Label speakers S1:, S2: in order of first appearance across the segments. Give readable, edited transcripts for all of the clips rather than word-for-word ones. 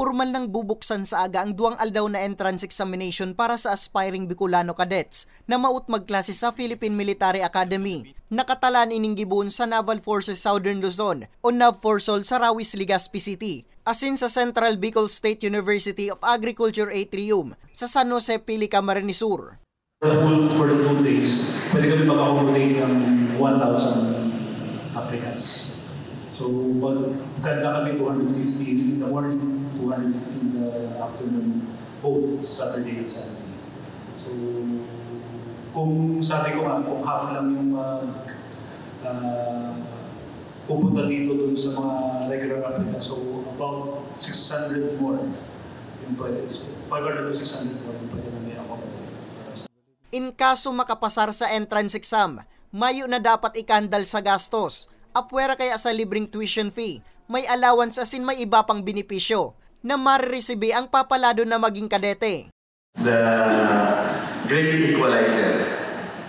S1: Pormal nang bubuksan sa aga ang duwang aldaw na entrance examination para sa aspiring Bicolano cadets na maut magklase sa Philippine Military Academy. Nakatalaan ining gibuon sa Naval Forces Southern Luzon o NAVFORSOL sa Rawis, Legazpi City, asin sa Central Bicol State University of Agriculture Atrium sa San Jose, Pilica, Camarines Sur.
S2: For the 2 days, pwede kami mag-accommodate ng 1,000 applicants. So, magkanda kami 250 in the morning, 250 in the afternoon, both Saturday and Sunday. So, kung sabi ko nga, kung half lang yung pupunta dito dun sa mga regular applicants, so about 600 more yung pwede. 500 to 600 more yung pwede namin accommodate.
S1: In kaso makapasar sa entrance exam, mayo na dapat ikandal sa gastos. Apwera kaya sa libreng tuition fee, may allowance asin may iba pang benepisyo na mariresibe ang papalado na maging kadete.
S3: The great equalizer.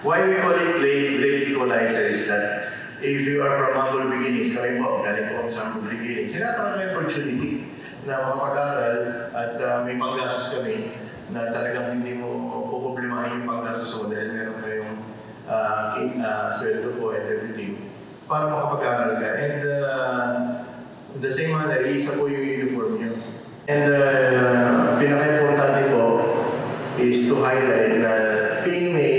S3: Why we call it great equalizer is that if you are from humble beginnings, kami po, galing po sa humble beginnings, sinataran may opportunity na makapag-aral at may panggastos kami na talagang hindi mo puproblemahin yung panggastos mo dahil meron kayong sweldo po and everything para makapag-aral ka. And the same manner, isa po yung uniform nyo. And pinaka-importante po is to highlight na PMA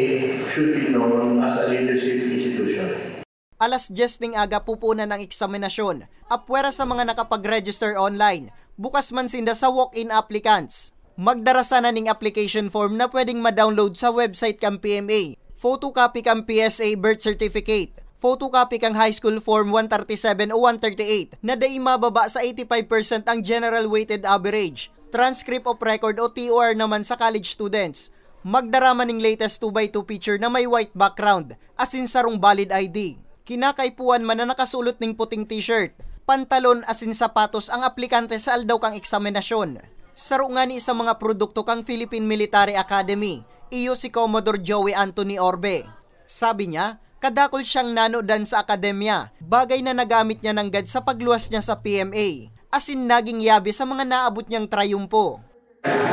S3: should be known as a leadership institution.
S1: Alas 10 ng aga pupunan ng eksaminasyon, apwera sa mga nakapag-register online, bukas man sinda sa walk-in applicants. Magdarasa na ning application form na pwedeng ma-download sa website kang PMA, photocopy kang PSA birth certificate, photocopy kang high school form 137 o 138 na dai mababa sa 85% ang general weighted average, transcript of record o TOR naman sa college students. Magdarama ning latest 2x2 picture na may white background, asin sarong valid ID. Kinakaipuan man na nakasulot ning puting t-shirt, pantalon asin sapatos ang aplikante sa aldaw kang eksaminasyon. Saro nga ni sa mga produkto kang Philippine Military Academy, iyo si Commodore Joey Anthony Orbe. Sabi niya, kadakol siyang nanodan sa akademya, bagay na nagamit niya ng GAD sa pagluwas niya sa PMA, asin naging yabi sa mga naabot niyang trayumpo.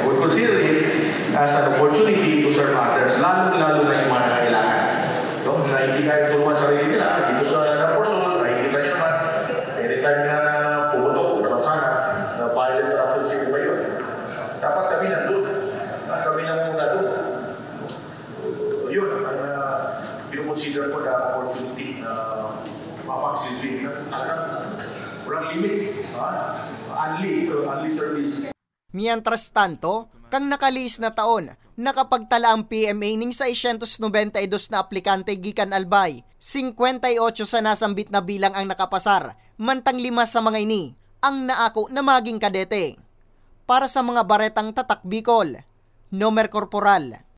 S3: We consider it as an opportunity to serve others, lalo na yung mga nangailangan. No? Na hindi kaya tulungan sa sarili nila, dito sa NAVFORSOL, nakikita niyo naman, anytime na pumutok, naman sana, na pilot option sige ba yun? Dapat kami nandun. Kami na muna doon. Yun, consider ko na opportunity na mapagsilbi na talagang walang limit. Only service.
S1: Mientras tanto, kang nakaliis na taon, nakapagtala ang PMA ning 692 na aplikante gikan Albay, 58 sa nasambit na bilang ang nakapasar, mantang 5 sa mga ini ang naako na maging kadete. Para sa mga baretang tatak Bicol, Nomer Corporal